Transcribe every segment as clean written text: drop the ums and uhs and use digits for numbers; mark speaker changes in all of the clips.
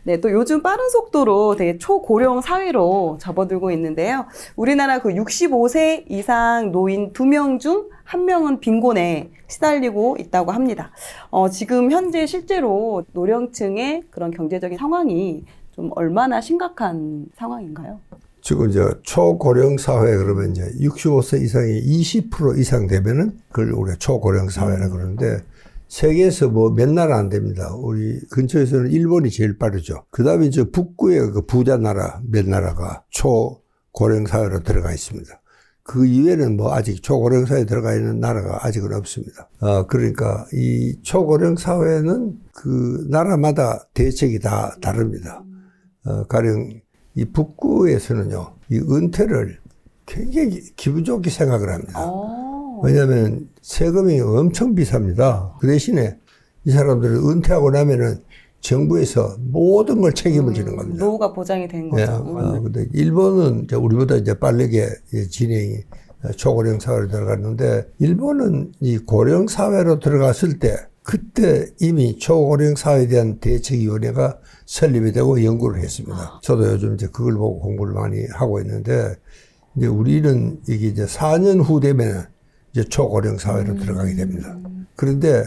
Speaker 1: 네, 또 요즘 빠른 속도로 되게 초고령 사회로 접어들고 있는데요. 우리나라 그 65세 이상 노인 2명 중 1명은 빈곤에 시달리고 있다고 합니다. 지금 현재 실제로 노령층의 그런 경제적인 상황이 좀 얼마나 심각한 상황인가요?
Speaker 2: 지금 이제 초고령 사회 그러면 이제 65세 이상이 20% 이상 되면은 그걸 우리가 초고령 사회라 그러는데 세계에서 뭐 몇 나라 안 됩니다. 우리 근처에서는 일본이 제일 빠르죠. 그 다음에 이제 북구의 그 부자 나라 몇 나라가 초고령 사회로 들어가 있습니다. 그 이외에는 뭐 아직 초고령 사회에 들어가 있는 나라가 아직은 없습니다. 그러니까 이 초고령 사회는 그 나라마다 대책이 다 다릅니다. 가령 이 북구에서는요, 이 은퇴를 굉장히 기분 좋게 생각을 합니다. 왜냐하면 세금이 엄청 비쌉니다. 그 대신에 이 사람들은 은퇴하고 나면은 정부에서 모든 걸 책임을 지는 겁니다.
Speaker 1: 노후가 보장이 된 거죠.
Speaker 2: 근데 일본은 이제 우리보다 이제 빠르게 진행이 초고령 사회로 들어갔는데 일본은 이 고령 사회로 들어갔을 때 그때 이미 초고령 사회에 대한 대책위원회가 설립이 되고 연구를 했습니다. 저도 요즘 이제 그걸 보고 공부를 많이 하고 있는데 이제 우리는 이게 이제 4년 후 되면은 이제 초고령 사회로 들어가게 됩니다. 그런데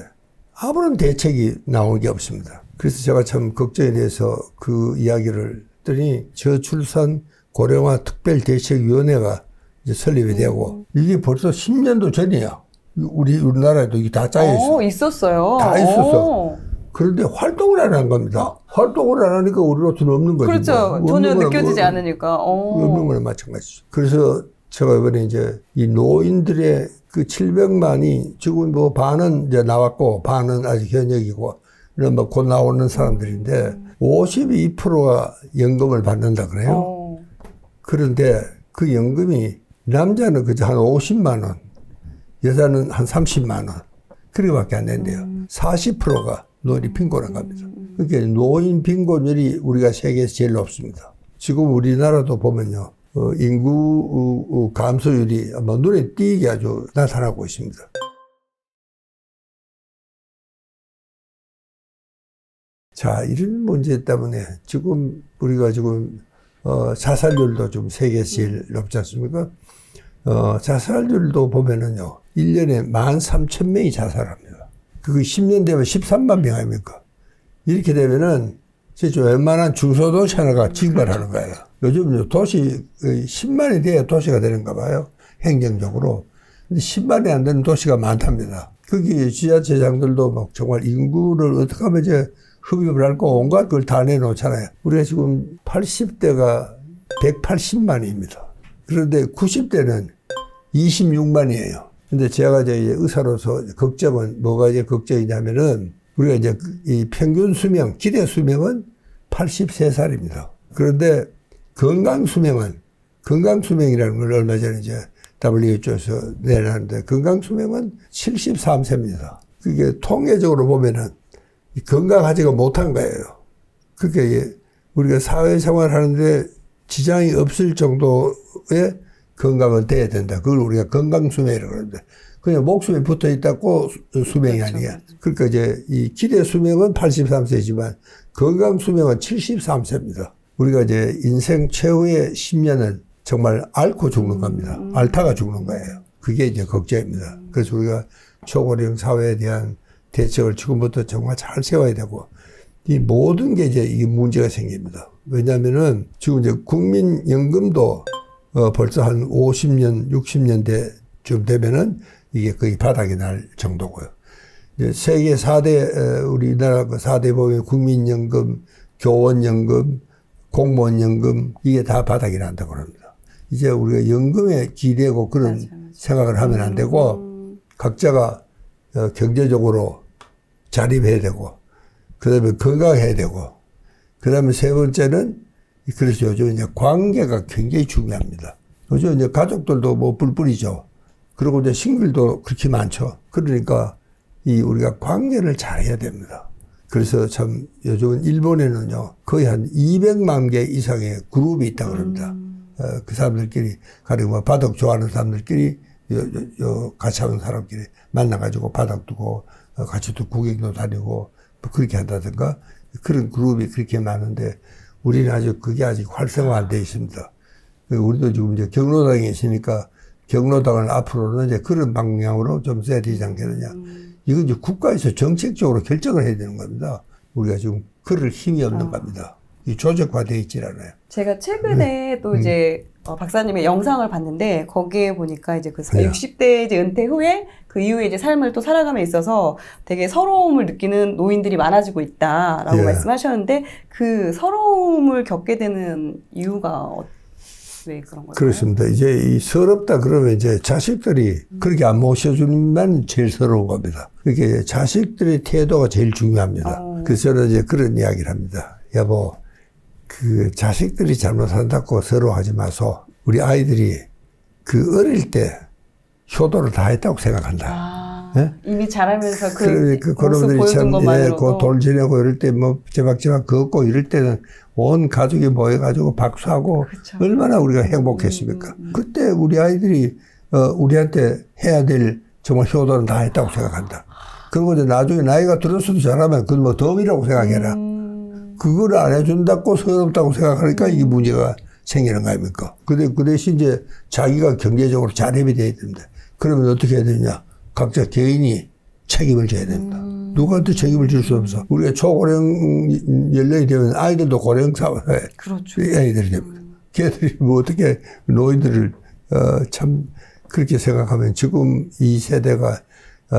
Speaker 2: 아무런 대책이 나오는 게 없습니다. 그래서 제가 참 걱정이 돼서 그 이야기를 했더니 저출산 고령화 특별대책위원회가 이제 설립이 되고 이게 벌써 10년도 전이야. 우리나라에도 이게 다 짜여 있어.
Speaker 1: 있었어요.
Speaker 2: 다 있었어. 그런데 활동을 안 한 겁니다. 활동을 안 하니까 우리로서는 없는 거죠.
Speaker 1: 그렇죠. 전혀 느껴지지 않으니까.
Speaker 2: 없는 거나 마찬가지죠. 그래서 제가 이번에 이제 이 노인들의 그 700만이 지금 뭐 반은 이제 나왔고 반은 아직 현역이고 이런 뭐 곧 나오는 사람들인데 52%가 연금을 받는다 그래요. 그런데 그 연금이 남자는 그저 한 50만 원, 여자는 한 30만 원 그렇게밖에 안 된대요. 40%가 노인이 빈곤한 겁니다. 그러니까 노인 빈곤율이 우리가 세계에서 제일 높습니다. 지금 우리나라도 보면요. 인구 감소율이 아마 눈에 띄게 아주 나타나고 있습니다. 자, 이런 문제 때문에 지금 우리가 지금 자살률도 좀 세계에서 제일 높지 않습니까? 자살률도 보면은요, 1년에 13,000명이 자살합니다. 그거 10년 되면 13만 명 아닙니까? 이렇게 되면은 진짜 웬만한 중소도시 하나가 증발하는 거예요. 요즘 도시 10만이 돼야 도시가 되는가 봐요. 행정적으로. 근데 10만이 안 되는 도시가 많답니다. 거기 지자체장들도 막 정말 인구를 어떻게 하면 이제 흡입을 할고 온갖 걸 다 내놓잖아요. 우리가 지금 80대가 180만입니다. 그런데 90대는 26만이에요. 근데 제가 이제 의사로서 걱정은 뭐가 이제 걱정이냐면은 우리가 이제 이 평균 수명, 기대 수명은 83살입니다. 그런데 건강 수명이라는 걸 얼마 전에 이제 WHO에서 내놨는데 건강 수명은 73세입니다. 그게 통계적으로 보면은 건강하지가 못한 거예요. 그게 우리가 사회생활 하는데 지장이 없을 정도의 건강은 돼야 된다. 그걸 우리가 건강수명이라고 그러는데 그냥 목숨에 붙어 있다고 수명이 아니야. 그러니까 이제 이 기대 수명은 83세지만 건강 수명은 73세입니다. 우리가 이제 인생 최후의 10년은 정말 앓고 죽는 겁니다. 앓다가 죽는 거예요. 그게 이제 걱정입니다. 그래서 우리가 초고령 사회에 대한 대책을 지금부터 정말 잘 세워야 되고 이 모든 게 이제 이 문제가 생깁니다. 왜냐하면은 지금 이제 국민연금도 벌써 한 50년, 60년대쯤 되면은 이게 거의 바닥이 날 정도고요. 이제 세계 4대, 우리나라 그 4대 보면 국민연금, 교원연금, 공무원연금, 이게 다 바닥이 난다고 합니다. 이제 우리가 연금에 기대고 그런 맞아. 생각을 하면 안 되고, 각자가 경제적으로 자립해야 되고, 그 다음에 건강해야 되고, 그 다음에 세 번째는, 그래서 요즘 이제 관계가 굉장히 중요합니다. 요즘 이제 가족들도 뭐 뿔뿔이죠. 그리고 이제 싱글도 그렇게 많죠. 그러니까 이 우리가 관계를 잘해야 됩니다. 그래서 참 요즘은 일본에는요 거의 한 200만 개 이상의 그룹이 있다고 그럽니다. 그 사람들끼리 가령 뭐 바둑 좋아하는 사람들끼리 같이 하는 사람끼리 만나가지고 바둑 두고 같이 또 구경도 다니고 뭐 그렇게 한다든가 그런 그룹이 그렇게 많은데 우리는 아직 그게 아직 활성화 안 돼 있습니다. 우리도 지금 이제 경로당에 있으니까 경로당을 앞으로는 이제 그런 방향으로 좀 써야 되지 않겠느냐. 이건 이제 국가에서 정책적으로 결정을 해야 되는 겁니다. 우리가 지금 그럴 힘이 없는 겁니다. 이 조직화되어 있질 않아요.
Speaker 1: 제가 최근에 또 이제 박사님의 영상을 봤는데 거기에 보니까 이제 그 60대 이제 은퇴 후에 그 이후에 이제 삶을 또 살아감에 있어서 되게 서러움을 느끼는 노인들이 많아지고 있다라고
Speaker 2: 예.
Speaker 1: 말씀하셨는데 그 서러움을 겪게 되는 이유가 왜 그런 걸까요?
Speaker 2: 그렇습니다. 이제 이 서럽다 그러면 이제 자식들이 그렇게 안 모셔주면 제일 서러운 겁니다. 그게 자식들의 태도가 제일 중요합니다. 그래서 저는 이제 그런 이야기를 합니다. 여보, 그 자식들이 잘못한다고 서러워하지 마소. 우리 아이들이 그 어릴 때 효도를 다 했다고 생각한다. 예?
Speaker 1: 이미 자라면서 그 모습
Speaker 2: 그놈들이
Speaker 1: 보여준
Speaker 2: 참,
Speaker 1: 것만으로도
Speaker 2: 돌 지내고 이럴 때 뭐 제박제박 걷고 이럴 때는 온 가족이 모여가지고 박수하고
Speaker 1: 그쵸.
Speaker 2: 얼마나 우리가 행복했습니까? 그때 우리 아이들이 우리한테 해야 될 정말 효도는 다 했다고 생각한다. 그리고 이제 나중에 나이가 들었어도 잘하면 그건 뭐 덤이라고 생각해라. 그걸 안 해준다고 서럽다고 생각하니까 이게 문제가 생기는 거 아닙니까? 근데 그 대신 이제 자기가 경제적으로 자립이 돼야 됩니다. 그러면 어떻게 해야 되냐? 각자 개인이 책임을 져야 됩니다. 누구한테 책임을 질 수 없어. 우리가 초고령 연령이 되면 아이들도 고령 사회에
Speaker 1: 그렇죠.
Speaker 2: 애들이 됩니다. 걔들이 뭐 어떻게 노인들을 참 그렇게 생각하면 지금 이 세대가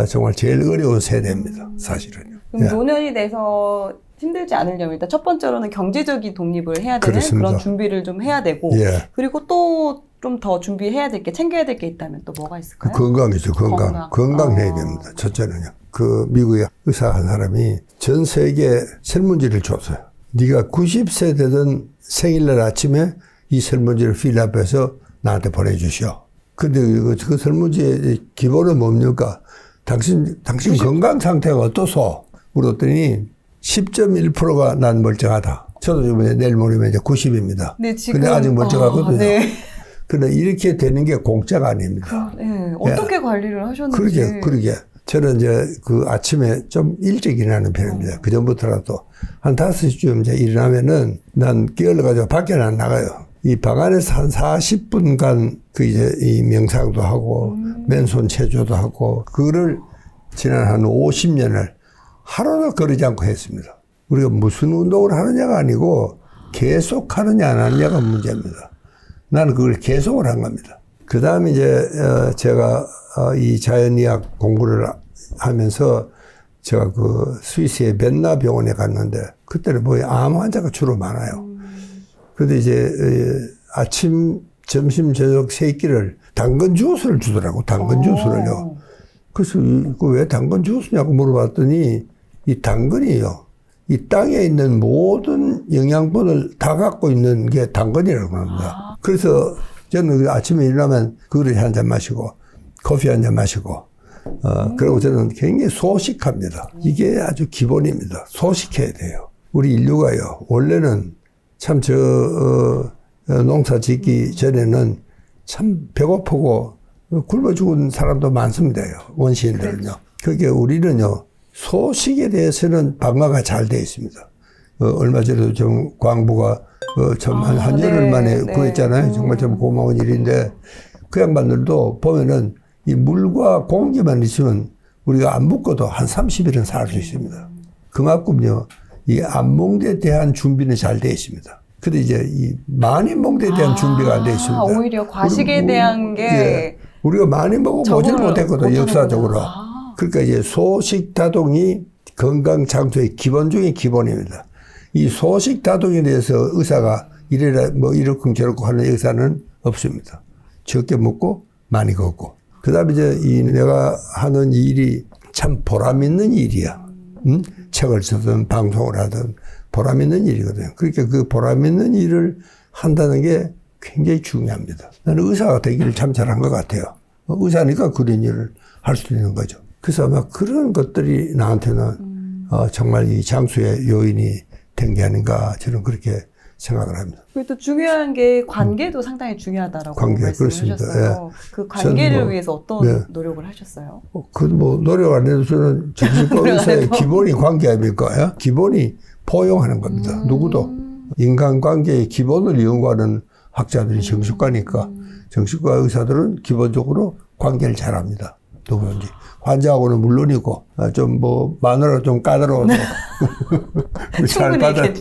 Speaker 2: 정말 제일 어려운 세대입니다. 사실은요.
Speaker 1: 그럼 노년이 돼서 힘들지 않으려면 일단 첫 번째로는 경제적인 독립을 해야 되는
Speaker 2: 그렇습니다.
Speaker 1: 그런 준비를 좀 해야 되고
Speaker 2: 예.
Speaker 1: 그리고 또 좀 더 준비해야 될 게 챙겨야 될 게 있다면 또 뭐가 있을까요?
Speaker 2: 건강이죠. 건강해야 됩니다. 첫째는요. 그 미국의 의사 한 사람이 전 세계 설문지를 줬어요. 네가 90세 되던 생일날 아침에 이 설문지를 필업해서 나한테 보내주시오. 근데 그 설문지의 기본은 뭡니까? 당신 건강 상태가 어떠소? 물었더니 10.1%가 난 멀쩡하다. 저도 이번에 내일 모레면 이제 90입니다.
Speaker 1: 네, 지금.
Speaker 2: 근데 아직 멀쩡하거든요.
Speaker 1: 네.
Speaker 2: 그런데 이렇게 되는 게 공짜가 아닙니다.
Speaker 1: 네. 어떻게 관리를 하셨는지.
Speaker 2: 그러게. 저는 이제 그 아침에 좀 일찍 일어나는 편입니다. 그 전부터라도. 한 5시쯤 이제 일어나면은 난 깨어나가지고 밖에는 안 나가요. 이 방 안에서 한 40분간 그 이제 이 명상도 하고 맨손 체조도 하고 그거를 지난 한 50년을 하루도 거르지 않고 했습니다. 우리가 무슨 운동을 하느냐가 아니고 계속 하느냐 안 하느냐가 문제입니다. 나는 그걸 계속을 한 겁니다. 그 다음에 이제 제가 이 자연의학 공부를 하면서 제가 그 스위스의 벤나 병원에 갔는데 그때는 뭐 암 환자가 주로 많아요. 그런데 이제 아침, 점심, 저녁 세 끼를 당근 주스를 주더라고. 당근 주스를요. 그래서 왜 당근 주스냐고 물어봤더니 이 당근이요. 이 땅에 있는 모든 영양분을 다 갖고 있는 게 당근이라고 합니다. 그래서 저는 아침에 일어나면 그릇 한 잔 마시고 커피 한 잔 마시고 그리고 저는 굉장히 소식합니다. 이게 아주 기본입니다. 소식해야 돼요. 우리 인류가요. 원래는 참 농사 짓기 전에는 참 배고프고 굶어 죽은 사람도 많습니다. 원시인들은요. 그게 우리는요. 소식에 대해서는 방어가 잘 되어 있습니다. 얼마 전에도 좀 광부가 한 열흘 만에 구했잖아요. 정말 좀 고마운 일인데 그 양반들도 보면은 이 물과 공기만 있으면 우리가 안 먹고도 한 30일은 살 수 있습니다. 그만큼요. 이 안몽대에 대한 준비는 잘 되어 있습니다. 근데 이제 이 많이 먹대에 대한 준비가 안 되어 있습니다.
Speaker 1: 오히려 과식에 대한 게
Speaker 2: 예, 우리가 많이 먹어보지는 못했거든요. 역사적으로. 그러니까 이제 소식 다동이 건강 장수의 기본 중에 기본입니다. 이 소식 다동에 대해서 의사가 이래라 뭐 이렇고 저렇고 하는 의사는 없습니다. 적게 먹고 많이 걷고. 그다음에 이제 이 내가 하는 일이 참 보람 있는 일이야. 책을 쓰든 방송을 하든 보람 있는 일이거든요. 그러니까 그 보람 있는 일을 한다는 게 굉장히 중요합니다. 나는 의사가 되기를 참 잘한 것 같아요. 의사니까 그런 일을 할 수 있는 거죠. 그래서 아마 그런 것들이 나한테는 정말 이 장수의 요인이 된 게 아닌가 저는 그렇게 생각을 합니다.
Speaker 1: 그리고 또 중요한 게 관계도 상당히 중요하다라고 말씀하셨어요.
Speaker 2: 예.
Speaker 1: 그 관계를 위해서 어떤 노력을 하셨어요?
Speaker 2: 그 뭐 노력 안 해도 저는 정신과 의사의 기본이 관계 아닙니까? 예? 기본이 포용하는 겁니다. 누구도. 인간관계의 기본을 연구하는 학자들이 정신과니까 정신과 의사들은 기본적으로 관계를 잘합니다. 누구든지. 환자하고는 물론이고, 좀 뭐, 마누라 좀 까다로워도.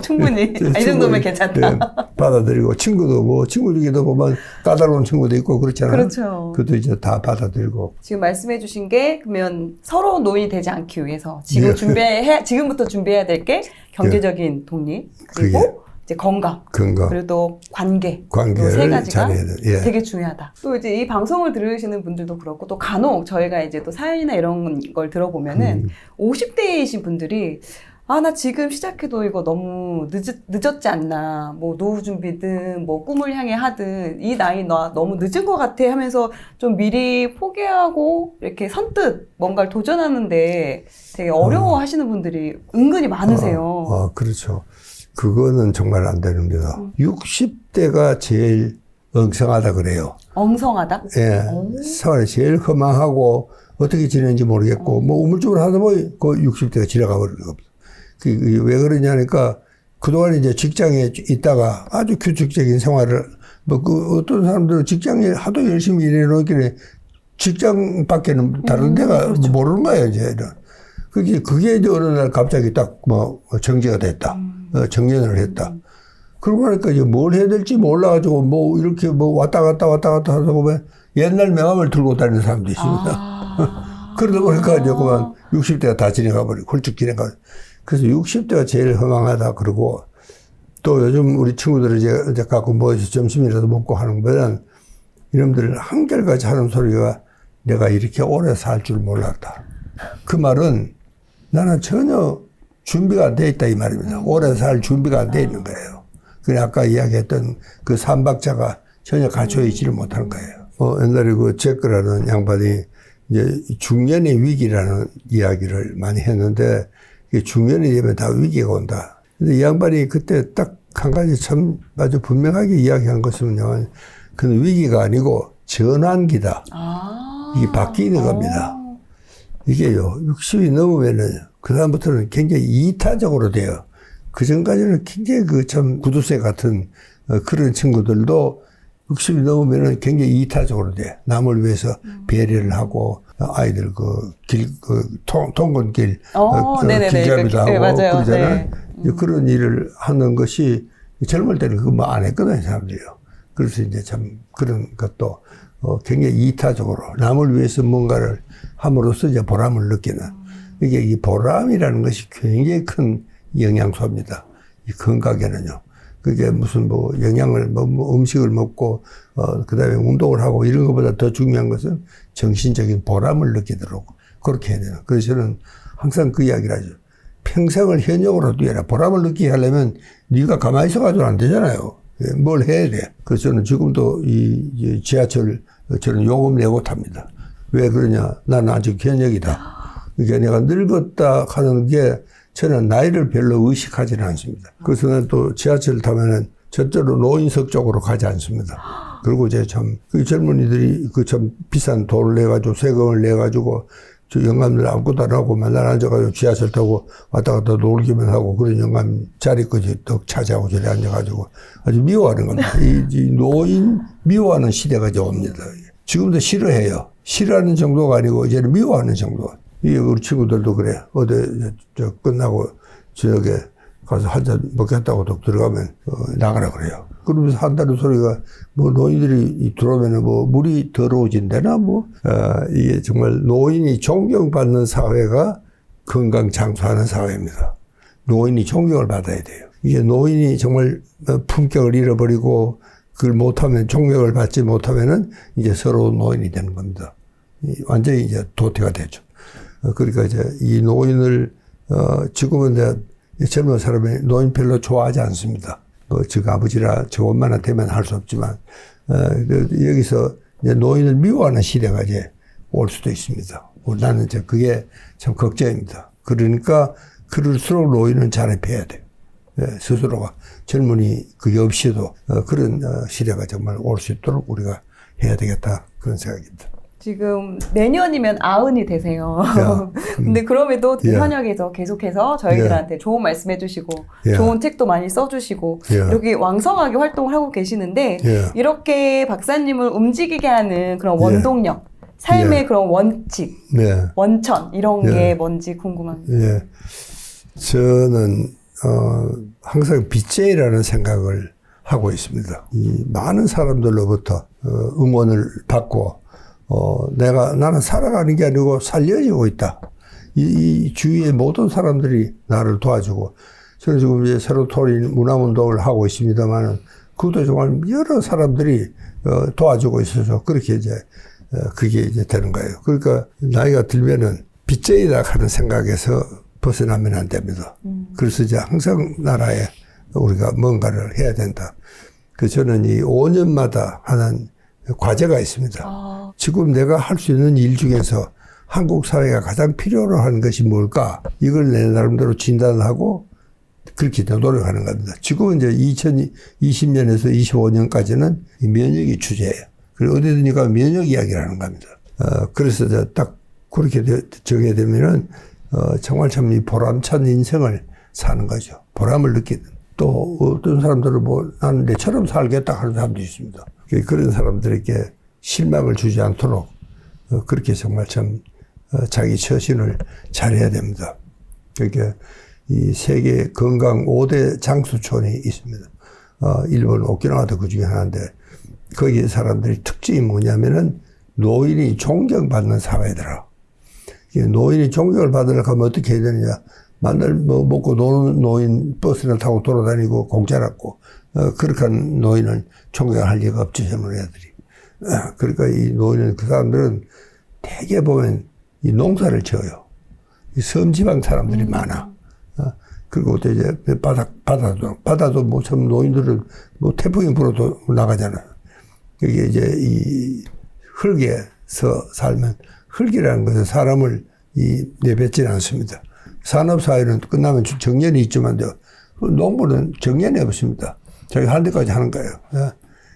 Speaker 1: 충분히. 이 정도면 괜찮다.
Speaker 2: 네, 받아들이고, 친구도 뭐, 친구 중에도 보면 까다로운 친구도 있고 그렇잖아요.
Speaker 1: 그렇죠.
Speaker 2: 그것도 이제 다 받아들이고.
Speaker 1: 지금 말씀해 주신 게, 그러면 서로 노인이 되지 않기 위해서 지금부터 준비해야 될 게 경제적인 독립, 그리고 이제 건강, 그리고 또 관계를 세 가지가
Speaker 2: 잘해야 돼. 예.
Speaker 1: 되게 중요하다. 또 이제 이 방송을 들으시는 분들도 그렇고 또 간혹 저희가 이제 또 사연이나 이런 걸 들어보면은 50대이신 분들이 나 지금 시작해도 이거 너무 늦었지 않나. 뭐 노후 준비든 뭐 꿈을 향해 하든 이 나이 나 너무 늦은 것 같아 하면서 좀 미리 포기하고 이렇게 선뜻 뭔가를 도전하는데 되게 어려워하시는 분들이 은근히 많으세요.
Speaker 2: 그렇죠. 그거는 정말 안 됩니다. 60대가 제일 엉성하다 그래요.
Speaker 1: 엉성하다?
Speaker 2: 예. 생활이 제일 허망하고 어떻게 지내는지 모르겠고 뭐 우물쭈물 하다 보니 그 60대가 지나가 버리는 겁니다. 왜 그러냐니까 그동안 이제 직장에 있다가 아주 규칙적인 생활을 어떤 사람들은 직장에 하도 열심히 일해놓기에 직장 밖에는 다른 데가
Speaker 1: 그렇죠.
Speaker 2: 모르는 거예요, 이제. 그게 이제 어느 날 갑자기 딱 뭐 정지가 됐다. 정년을 했다. 그러고 나니까 이제 뭘 해야 될지 몰라가지고 뭐 이렇게 뭐 왔다 갔다 하다 보면 옛날 명함을 들고 다니는 사람도 있습니다. 그러다 보니까 이제 그만 60대가 다 지나가 버리고 훌쩍 지나가. 그래서 60대가 제일 허망하다. 그러고 또 요즘 우리 친구들이 이제 갖고 뭐 점심이라도 먹고 하는 거는 이놈들 한결같이 하는 소리가 내가 이렇게 오래 살 줄 몰랐다. 그 말은 나는 전혀 준비가 안 돼 있다 이 말입니다. 오래 살 준비가 안 돼 있는 거예요. 그래 아까 이야기했던 그 삼박자가 전혀 갖춰 있지를 못하는 거예요. 옛날에 그 제크라는 양반이 이제 중년의 위기라는 이야기를 많이 했는데 중년이 되면 다 위기가 온다. 근데 이 양반이 그때 딱 한 가지 참 아주 분명하게 이야기한 것은요. 그건 위기가 아니고 전환기다. 이게 바뀌는 겁니다. 이게요, 60이 넘으면은, 그다음부터는 굉장히 이타적으로 돼요. 그 전까지는 굉장히 참 구두쇠 같은 그런 친구들도 60이 넘으면은 굉장히 이타적으로 돼. 남을 위해서 배려를 하고, 아이들 통근길, 길잡이도 하고,
Speaker 1: 맞아요.
Speaker 2: 그러잖아요. 그런 일을 하는 것이 젊을 때는 그거 뭐 안 했거든요, 사람들이요. 그래서 이제 참 그런 것도 굉장히 이타적으로 남을 위해서 뭔가를 함으로써 이제 보람을 느끼는. 이게 이 보람이라는 것이 굉장히 큰 영양소입니다. 이 건강에는요. 그게 무슨 뭐 영양을, 뭐 음식을 먹고, 그 다음에 운동을 하고 이런 것보다 더 중요한 것은 정신적인 보람을 느끼도록 그렇게 해야 되는. 그래서 저는 항상 그 이야기를 하죠. 평생을 현역으로 뛰어라. 보람을 느끼게 하려면 네가 가만히 있어가지고 안 되잖아요. 뭘 해야 돼. 그래서 저는 지금도 이 지하철 저는 요금 내고 탑니다. 왜 그러냐. 나는 아직 현역이다. 그러니까 내가 늙었다 하는 게 저는 나이를 별로 의식하지는 않습니다. 그래서 난 또 지하철 타면은 절대로 노인석 쪽으로 가지 않습니다. 그리고 이제 참, 그 젊은이들이 참 비싼 돈을 내가지고 세금을 내가지고 저 영감들 아무것도 안 하고 맨날 앉아가지고 지하철 타고 왔다 갔다 놀기만 하고 그런 영감 자리까지 또 차지하고 저리 앉아가지고 아주 미워하는 겁니다. 이 노인 미워하는 시대가 이제 옵니다. 지금도 싫어해요. 싫어하는 정도가 아니고 이제는 미워하는 정도. 이게 우리 친구들도 그래. 어디 저 끝나고 저녁에 가서 한잔 먹겠다고 또 들어가면 나가라 그래요. 그러면서 한다는 소리가 뭐 노인들이 들어오면은 뭐 물이 더러워진다나 뭐 이게 정말 노인이 존경받는 사회가 건강 장수하는 사회입니다. 노인이 존경을 받아야 돼요. 이게 노인이 정말 품격을 잃어버리고 그걸 못하면 존경을 받지 못하면은 이제 서러운 노인이 되는 겁니다. 완전히 이제 도태가 되죠. 그러니까 이제 이 노인을 지금은 이제 젊은 사람이 노인 별로 좋아하지 않습니다. 즉 아버지라 저 엄마나 되면 할 수 없지만 여기서 이제 노인을 미워하는 시대가 이제 올 수도 있습니다. 나는 이제 그게 참 걱정입니다. 그러니까 그럴수록 노인은 자립해야 돼요. 스스로가 젊은이 그게 없이도 그런 시대가 정말 올 수 있도록 우리가 해야 되겠다 그런 생각입니다.
Speaker 1: 지금 내년이면 90이 되세요.
Speaker 2: 야,
Speaker 1: 근데 그럼에도
Speaker 2: 예.
Speaker 1: 현역에서 계속해서 저희들한테 좋은 말씀 해주시고
Speaker 2: 예.
Speaker 1: 좋은 책도 많이 써주시고
Speaker 2: 예.
Speaker 1: 이렇게 왕성하게 활동을 하고 계시는데
Speaker 2: 예.
Speaker 1: 이렇게 박사님을 움직이게 하는 그런
Speaker 2: 예.
Speaker 1: 원동력, 삶의
Speaker 2: 예.
Speaker 1: 그런 원칙,
Speaker 2: 네.
Speaker 1: 원천 이런
Speaker 2: 예.
Speaker 1: 게 뭔지 궁금합니다.
Speaker 2: 예. 저는, 항상 빚제이라는 생각을 하고 있습니다. 이 많은 사람들로부터 응원을 받고, 나는 살아가는 게 아니고 살려지고 있다. 이 주위의 모든 사람들이 나를 도와주고, 저는 지금 이제 새로 토린 문화운동을 하고 있습니다만은, 그것도 정말 여러 사람들이 도와주고 있어서 그렇게 이제, 그게 이제 되는 거예요. 그러니까 나이가 들면은 빚제이다 하는 생각에서 벗어나면 안 됩니다. 그래서 이제 항상 나라에 우리가 뭔가를 해야 된다. 저는 이 5년마다 하는 과제가 있습니다. 지금 내가 할 수 있는 일 중에서 한국 사회가 가장 필요로 하는 것이 뭘까? 이걸 내 나름대로 진단하고 그렇게 노력하는 겁니다. 지금은 이제 2020년에서 25년까지는 면역이 주제예요. 그리고 어디든지 가면 면역 이야기를 하는 겁니다. 그래서 딱 그렇게 정해 되면은, 정말 참 이 보람찬 인생을 사는 거죠. 보람을 느끼는. 또 어떤 사람들은 나는 내처럼 살겠다 하는 사람도 있습니다. 그런 사람들에게 실망을 주지 않도록, 그렇게 정말 참, 자기 처신을 잘해야 됩니다. 그러니까 이 세계 건강 5대 장수촌이 있습니다. 일본 오키나와도 그 중에 하나인데, 거기 사람들이 특징이 뭐냐면은 노인이 존경받는 사회더라. 노인이 존경을 받으려고 하면 어떻게 해야 되느냐. 맨날 먹고 노는 노인 버스를 타고 돌아다니고 공짜라고. 그렇게 하는 노인은 존경할 리가 없죠, 젊은 애들이. 그러니까 이 노인은 그 사람들은 대개 보면 이 농사를 지어요. 이 섬지방 사람들이 많아. 그리고 또 이제 바다도 참 노인들은 태풍이 불어도 나가잖아요. 이게 이제 이 흙에서 살면 흙이라는 것은 사람을 내뱉지는 않습니다. 산업사회는 끝나면 정년이 있지만 농부는 정년이 없습니다. 자기 할 때까지 하는 거예요.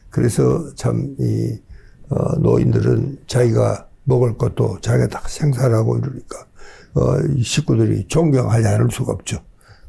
Speaker 2: 그래서 참 노인들은 자기가 먹을 것도 자기가 다 생산하고 이러니까 식구들이 존경하지 않을 수가 없죠.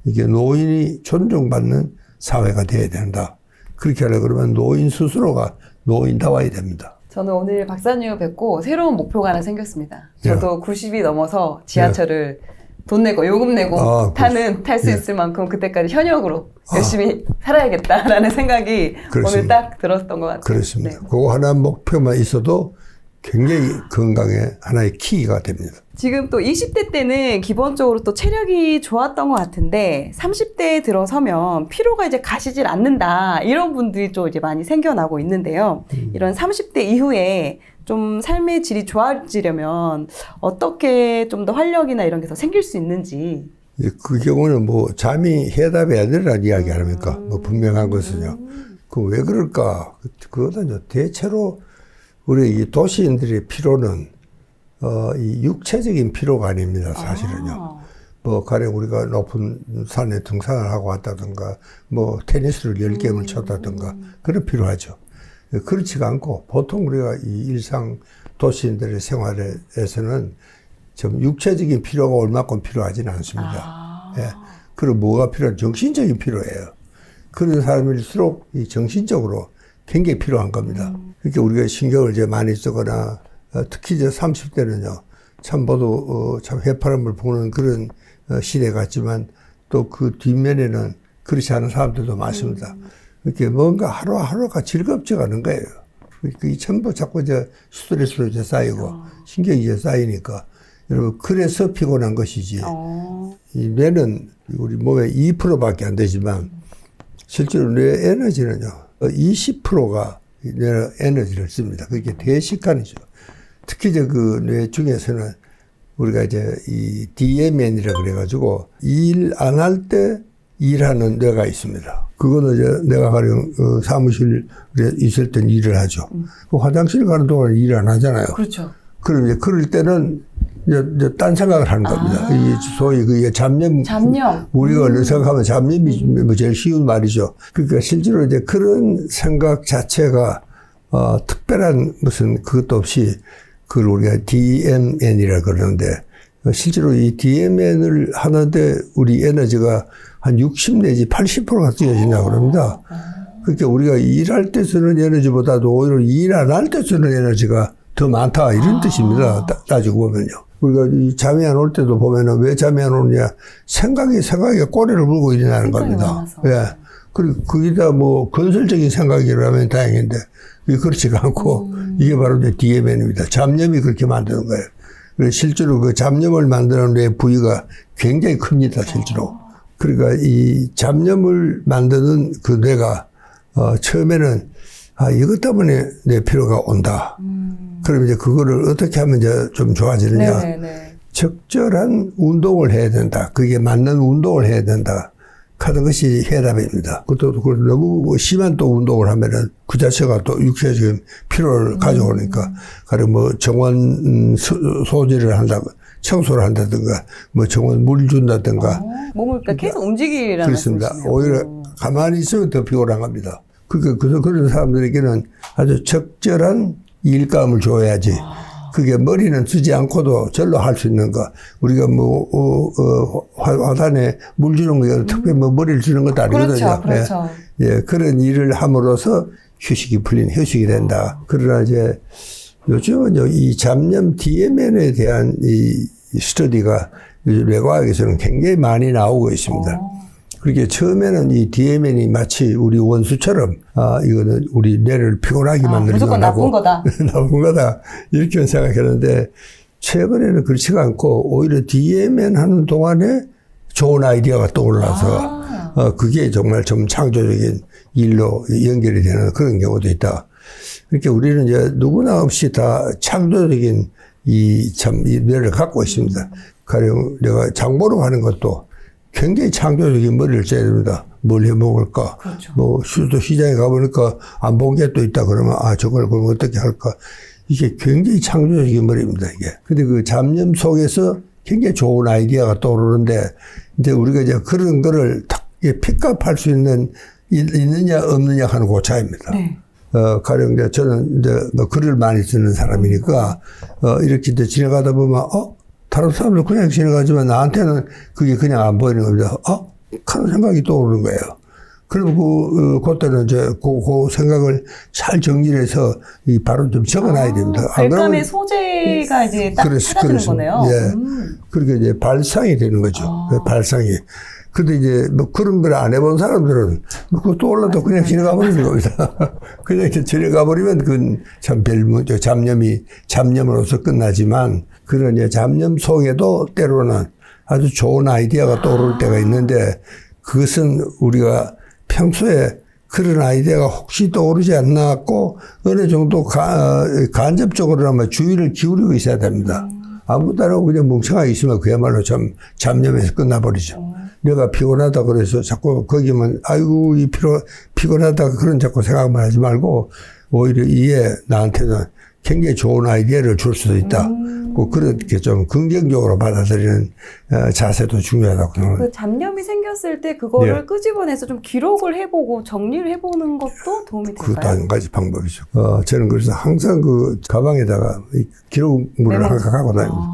Speaker 2: 이게 노인이 존중받는 사회가 돼야 된다. 그렇게 하려고 그러면 노인 스스로가 노인다워야 됩니다.
Speaker 1: 저는 오늘 박사님을 뵙고 새로운 목표가 하나 생겼습니다. 저도 90이 넘어서 지하철을 돈 내고 요금 내고 탈 수 있을 만큼 그때까지 현역으로 열심히 살아야겠다라는 생각이
Speaker 2: 그렇습니다.
Speaker 1: 오늘 딱 들었던 것 같아요.
Speaker 2: 그렇습니다.
Speaker 1: 네.
Speaker 2: 그거 하나 목표만 있어도 굉장히 건강의 하나의 키가 됩니다.
Speaker 1: 지금 또 20대 때는 기본적으로 또 체력이 좋았던 것 같은데 30대에 들어서면 피로가 이제 가시질 않는다 이런 분들이 좀 이제 많이 생겨나고 있는데요. 이런 30대 이후에 좀 삶의 질이 좋아지려면 어떻게 좀 더 활력이나 이런 게 더 생길 수 있는지.
Speaker 2: 그 경우는 잠이 해답해야 되라는 이야기 아닙니까? 분명한 것은요. 그 왜 그럴까? 그거는 대체로 우리 이 도시인들의 피로는 이 육체적인 피로가 아닙니다, 사실은요. 가령 우리가 높은 산에 등산을 하고 왔다든가, 테니스를 10게임을 쳤다든가, 그런 필요하죠. 그렇지가 않고, 보통 우리가 이 일상 도시인들의 생활에서는 좀 육체적인 피로가 얼마큼 필요하지는 않습니다. 예. 그리고 뭐가 필요한 정신적인 피로예요. 그런 사람일수록 이 정신적으로 굉장히 필요한 겁니다. 그러니까 우리가 신경을 이제 많이 쓰거나, 특히 이제 30대는요, 참 모두 참 해파람을 보는 그런 시대 같지만 또 그 뒷면에는 그렇지 않은 사람들도 많습니다. 이렇게 뭔가 하루하루가 즐겁지가 않은 거예요. 이 전부 자꾸 이제 스트레스로 이제 쌓이고 신경이 이제 쌓이니까 여러분 그래서 피곤한 것이지. 이 뇌는 우리 몸의 2%밖에 안 되지만 실제로 뇌 에너지는요 20%가 뇌 에너지를 씁니다. 그게 대식간이죠. 특히 이제 그 뇌 중에서는 우리가 이제 이 DMN이라 그래가지고 일 안 할 때 일하는 뇌가 있습니다. 그거는 이제 내가 가령 사무실에 있을 땐 일을 하죠. 화장실 가는 동안 일 안 하잖아요.
Speaker 1: 그렇죠.
Speaker 2: 그럼 이제 그럴 때는 이제 딴 생각을 하는 겁니다. 이 소위 그 잡념. 우리가 생각하면 잡념이 제일 쉬운 말이죠. 그러니까 실제로 이제 그런 생각 자체가 특별한 무슨 그것도 없이 그걸 우리가 DMN이라 그러는데, 실제로 이 DMN을 하는데 우리 에너지가 한 60 내지 80%가 쓰여진다고 그럽니다. 그러니까 우리가 일할 때 쓰는 에너지보다도 오히려 일 안 할 때 쓰는 에너지가 더 많다, 이런 뜻입니다. 따지고 보면요. 우리가 이 잠이 안 올 때도 보면은 왜 잠이 안 오느냐. 생각에 꼬리를 물고 일어나는 겁니다. 예. 그리고 거기다 뭐 건설적인 생각이라면 다행인데, 이게 그렇지가 않고, 이게 바로 이제 DMN입니다. 잡념이 그렇게 만드는 거예요. 그래서 실제로 그 잡념을 만드는 뇌 부위가 굉장히 큽니다, 실제로. 그러니까 이 잡념을 만드는 그 뇌가, 처음에는, 이것 때문에 내 피로가 온다. 그럼 이제 그거를 어떻게 하면 이제 좀 좋아지느냐. 네네네. 적절한 운동을 해야 된다. 그게 맞는 운동을 해야 된다. 하는 것이 해답입니다. 그것도 너무 심한 또 운동을 하면은 그 자체가 또 육체적인 피로를 가져오니까, 가령 뭐 정원 소지를 한다고, 청소를 한다든가, 뭐 정원 물 준다든가.
Speaker 1: 몸을 그러니까 계속 움직이라는
Speaker 2: 그렇습니다.
Speaker 1: 말씀이시네요.
Speaker 2: 오히려 가만히 있으면 더 피곤한 겁니다. 그래서 그런 사람들에게는 아주 적절한 일감을 줘야지. 그게 머리는 쓰지 않고도 절로 할 수 있는 거. 우리가 화단에 물 주는 거, 특별히 뭐 머리를 주는 것도 아니거든요.
Speaker 1: 그렇죠.
Speaker 2: 예, 그런 일을 함으로써 휴식이 휴식이 된다. 그러나 이제 요즘은 이 잡념 DMN에 대한 이 스터디가 뇌과학에서는 굉장히 많이 나오고 있습니다. 그렇게 처음에는 이 DMN이 마치 우리 원수처럼, 이거는 우리 뇌를 피곤하게 만들기만
Speaker 1: 무조건
Speaker 2: 하고.
Speaker 1: 나쁜 거다.
Speaker 2: 나쁜 거다. 이렇게 생각했는데, 최근에는 그렇지가 않고, 오히려 DMN 하는 동안에 좋은 아이디어가 떠올라서, 그게 정말 좀 창조적인 일로 연결이 되는 그런 경우도 있다. 그러니까 우리는 이제 누구나 없이 다 창조적인 이 뇌를 갖고 있습니다. 가령 내가 장보러 가는 것도 굉장히 창조적인 머리를 써야 됩니다. 뭘 해 먹을까?
Speaker 1: 그렇죠.
Speaker 2: 뭐, 시장에 가보니까 안 본 게 또 있다 그러면, 저걸 그럼 어떻게 할까? 이게 굉장히 창조적인 머리입니다, 이게. 근데 그 잡념 속에서 굉장히 좋은 아이디어가 떠오르는데, 이제 우리가 이제 그런 거를 딱 픽업할 수 있느냐, 없느냐 하는 그 차이입니다. 네. 가령 이제 저는 이제 뭐 글을 많이 쓰는 사람이니까, 이렇게 이제 지나가다 보면, 다른 사람들 그냥 지나가지만 나한테는 그게 그냥 안 보이는 겁니다. 하는 생각이 떠오르는 거예요. 그럼 그때는 이제 그 생각을 잘 정리해서 바로 좀 적어놔야 됩니다.
Speaker 1: 글감의 소재가 이제 딱 찾아지는 거네요.
Speaker 2: 예. 그렇게 이제 발상이 되는 거죠. 발상이. 근데 이제 뭐 그런 걸 안 해본 사람들은 뭐 그거 떠올라도 그냥 지나가 버리는 겁니다. 그냥 이렇게 지나가 버리면 그건 참 잡념으로서 끝나지만, 그런 이제 잡념 속에도 때로는 아주 좋은 아이디어가 떠오를 때가 있는데, 그것은 우리가 평소에 그런 아이디어가 혹시 떠오르지 않았고 어느 정도 간접적으로나마 주의를 기울이고 있어야 됩니다. 아무것도 안 하고 그냥 멍청하게 있으면 그야말로 참 잡념에서 끝나버리죠. 내가 피곤하다 그래서 자꾸 거기만 아이고 피곤하다 그런 자꾸 생각만 하지 말고, 오히려 이에 나한테는 굉장히 좋은 아이디어를 줄 수도 있다. 그렇게 좀 긍정적으로 받아들이는 자세도 중요하다고 생각합니다.
Speaker 1: 그 잡념이 생겼을 때 그거를 끄집어내서 좀 기록을 해보고 정리를 해보는 것도 도움이 될까요?
Speaker 2: 그것도 한 가지 방법이죠. 저는 그래서 항상 그 가방에다가 기록물을 항상 갖고 다닙니다.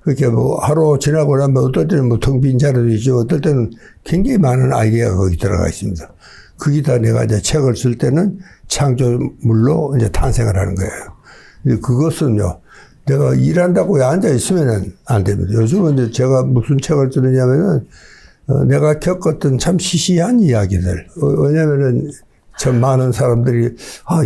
Speaker 2: 그렇게 뭐 하루 지나고 나면 어떨 때는 뭐 텅 빈 자료도 있죠. 어떨 때는 굉장히 많은 아이디어가 거기 들어가 있습니다. 거기다 내가 이제 책을 쓸 때는 창조물로 이제 탄생을 하는 거예요. 그것은요, 내가 일한다고 앉아 있으면은 안 됩니다. 요즘은 이제 제가 무슨 책을 쓰느냐면은, 내가 겪었던 참 시시한 이야기들. 왜냐면은 참 많은 사람들이,